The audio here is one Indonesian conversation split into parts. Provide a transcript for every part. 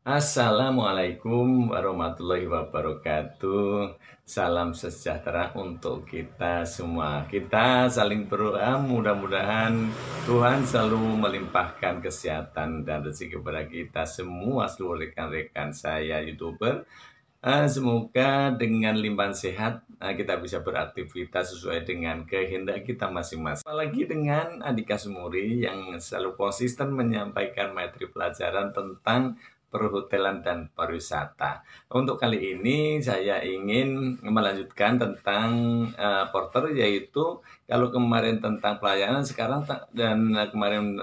Assalamualaikum warahmatullahi wabarakatuh. Salam sejahtera untuk kita semua. Kita saling berdoa, mudah-mudahan Tuhan selalu melimpahkan kesehatan dan rezeki kepada kita semua, seluruh rekan-rekan saya YouTuber. Semoga dengan limpahan sehat kita bisa beraktivitas sesuai dengan kehendak kita masing-masing. Apalagi dengan Andika Semuri yang selalu konsisten menyampaikan materi pelajaran tentang perhotelan dan pariwisata. Untuk kali ini saya ingin melanjutkan tentang porter, yaitu kalau kemarin tentang pelayanan, sekarang dan kemarin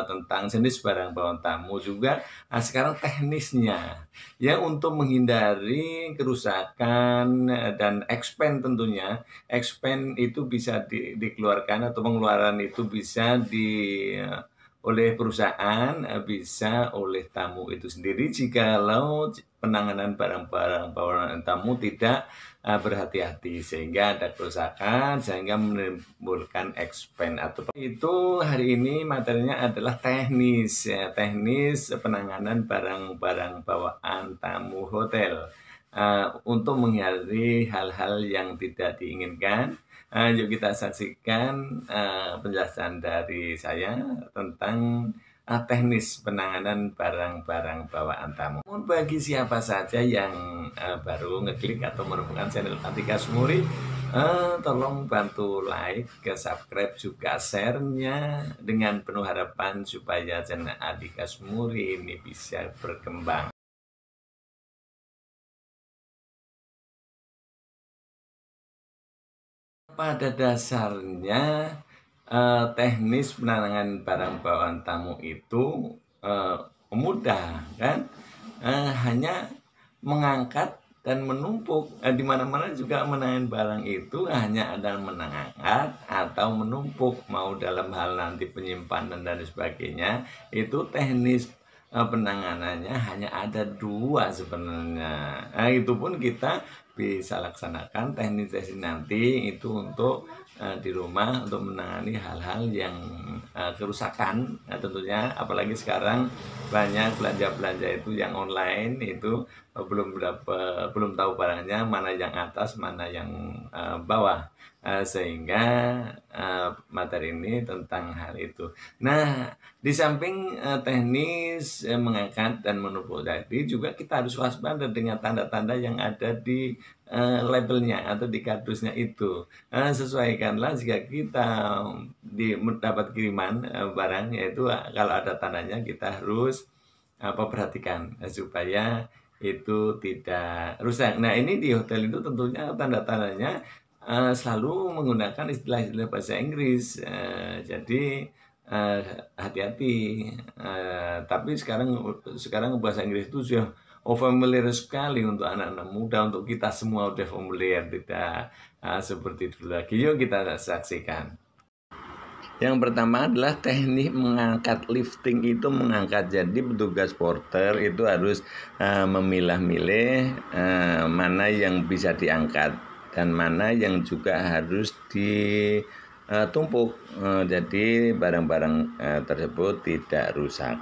tentang jenis barang bawaan tamu juga. Sekarang teknisnya, ya, untuk menghindari kerusakan dan expand tentunya. Expand itu bisa dikeluarkan atau pengeluaran itu bisa oleh perusahaan, bisa oleh tamu itu sendiri jikalau penanganan barang-barang bawaan tamu tidak berhati-hati sehingga ada kerusakan sehingga menimbulkan expand atau itu. Hari ini materinya adalah teknis, ya, teknis penanganan barang-barang bawaan tamu hotel untuk menghindari hal-hal yang tidak diinginkan. Yuk kita saksikan penjelasan dari saya tentang teknis penanganan barang-barang bawaan tamu. Namun bagi siapa saja yang baru ngeklik atau menemukan channel Andika Semuri, tolong bantu like, subscribe, juga share-nya dengan penuh harapan supaya channel Andika Semuri ini bisa berkembang. Pada dasarnya teknis penanganan barang bawaan tamu itu mudah, kan? Hanya mengangkat dan menumpuk. Di mana-mana juga menangan barang itu hanya ada mengangkat atau menumpuk, mau dalam hal nanti penyimpanan dan sebagainya. Itu teknis penanganannya hanya ada dua sebenarnya. Itu pun kita bisa laksanakan teknis-teknis nanti itu untuk di rumah untuk menangani hal-hal yang kerusakan. Tentunya apalagi sekarang banyak belanja-belanja itu yang online itu belum tahu barangnya mana yang atas mana yang bawah, sehingga materi ini tentang hal itu. Nah, di samping teknis mengangkat dan menumpuk tadi, juga kita harus waspada dengan tanda-tanda yang ada di labelnya atau di kardusnya itu. Sesuaikanlah jika kita mendapat kiriman barang, yaitu kalau ada tandanya kita harus perhatikan supaya itu tidak rusak. Nah, ini di hotel itu tentunya tanda-tandanya selalu menggunakan istilah-istilah bahasa Inggris. Jadi hati-hati. Tapi sekarang bahasa Inggris itu sudah familiar sekali untuk anak-anak muda, untuk kita semua udah familiar, tidak seperti dulu lagi. Yuk kita saksikan. Yang pertama adalah teknik mengangkat. Lifting itu mengangkat. Jadi petugas porter itu harus memilah-milih mana yang bisa diangkat dan mana yang juga harus ditumpuk. Jadi barang-barang tersebut tidak rusak.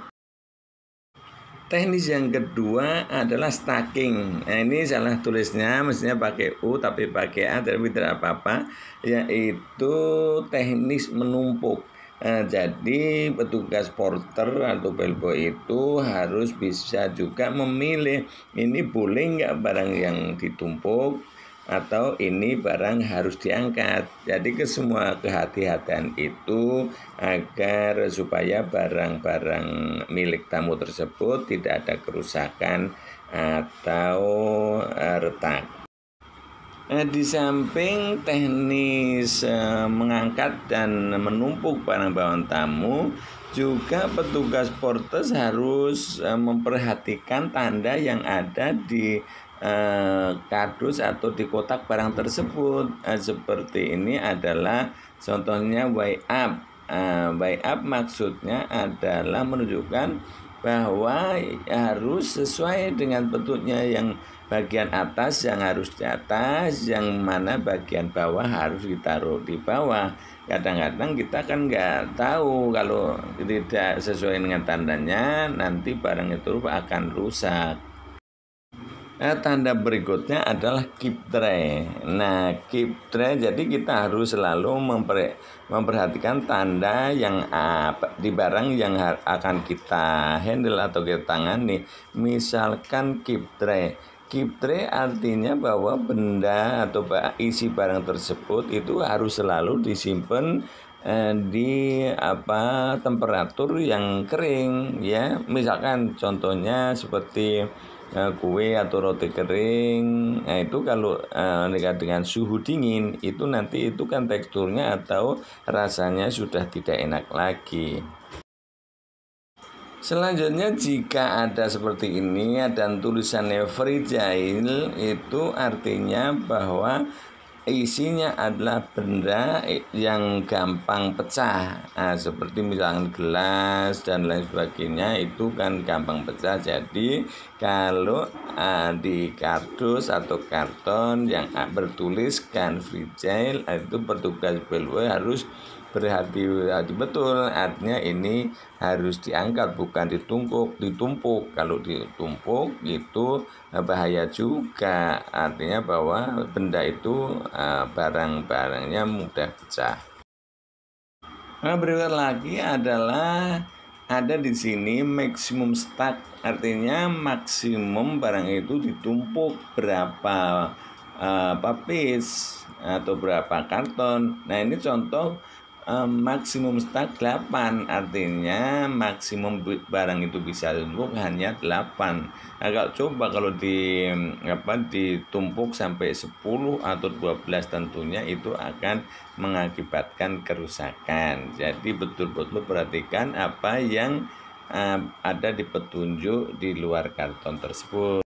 Teknis yang kedua adalah stacking. Nah, ini salah tulisnya, mestinya pakai U tapi pakai A, tapi tidak apa-apa, yaitu teknis menumpuk. Jadi petugas porter atau bellboy itu harus bisa juga memilih ini boleh nggak barang yang ditumpuk atau ini barang harus diangkat. Jadi semua kehati-hatian itu agar supaya barang-barang milik tamu tersebut tidak ada kerusakan atau retak. Di samping teknis mengangkat dan menumpuk barang bawaan tamu, juga petugas porter harus memperhatikan tanda yang ada di kardus atau di kotak barang tersebut. Seperti ini adalah contohnya way up. Way up maksudnya adalah menunjukkan bahwa harus sesuai dengan bentuknya, yang bagian atas yang harus di atas, yang mana bagian bawah harus ditaruh di bawah. Kadang-kadang kita kan nggak tahu, kalau tidak sesuai dengan tandanya nanti barang itu akan rusak. Tanda berikutnya adalah keep tray. Nah, keep tray, jadi kita harus selalu memperhatikan tanda yang di barang yang akan kita handle atau kita tangani. Misalkan keep tray. Keep tray artinya bahwa benda atau isi barang tersebut itu harus selalu disimpan di temperatur yang kering, ya. Misalkan contohnya seperti kue atau roti kering. Nah, itu kalau dengan suhu dingin itu nanti itu kan teksturnya atau rasanya sudah tidak enak lagi. Selanjutnya, jika ada seperti ini, ada tulisannya fragile, itu artinya bahwa isinya adalah benda yang gampang pecah. Seperti misalnya gelas dan lain sebagainya, itu kan gampang pecah. Jadi kalau di kardus atau karton yang bertuliskan fragile, itu petugas BLW harus berhati-hati betul. Artinya ini harus diangkat, bukan ditumpuk. Kalau ditumpuk itu bahaya juga. Artinya bahwa benda itu barang-barangnya mudah pecah. Berikut lagi adalah ada di sini maksimum stack, artinya maksimum barang itu ditumpuk berapa piece atau berapa karton. Nah, ini contoh maksimum stack 8, artinya maksimum barang itu bisa ditumpuk hanya 8. Nah, kalau ditumpuk sampai 10 atau 12 tentunya itu akan mengakibatkan kerusakan. Jadi betul-betul perhatikan apa yang ada di petunjuk di luar karton tersebut.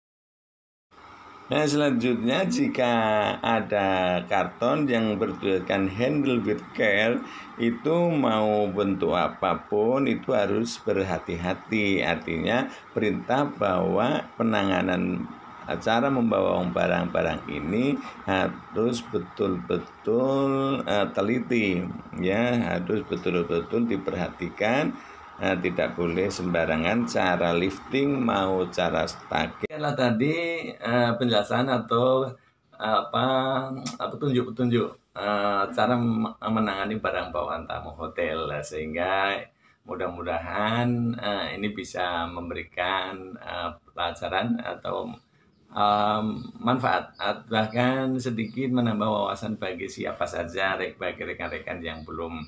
Nah, selanjutnya, jika ada karton yang bertuliskan handle with care, itu mau bentuk apapun itu harus berhati-hati. Artinya perintah bahwa penanganan cara membawa barang-barang ini harus betul-betul teliti, ya, harus betul-betul diperhatikan. Tidak boleh sembarangan cara lifting mau cara stacking. Adalah tadi penjelasan atau petunjuk-petunjuk cara menangani barang bawaan tamu hotel, sehingga mudah-mudahan ini bisa memberikan pelajaran atau manfaat, bahkan sedikit menambah wawasan bagi siapa saja, bagi rekan-rekan yang belum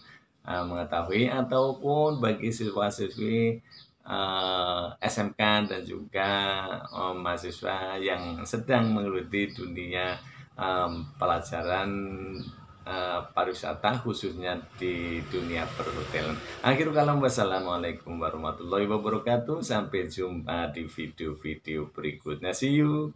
mengetahui, ataupun bagi siswa-siswi SMK dan juga mahasiswa yang sedang menggeluti dunia pelajaran pariwisata, khususnya di dunia perhotelan. Akhirul kalam, wassalamualaikum warahmatullahi wabarakatuh. Sampai jumpa di video-video berikutnya. See you.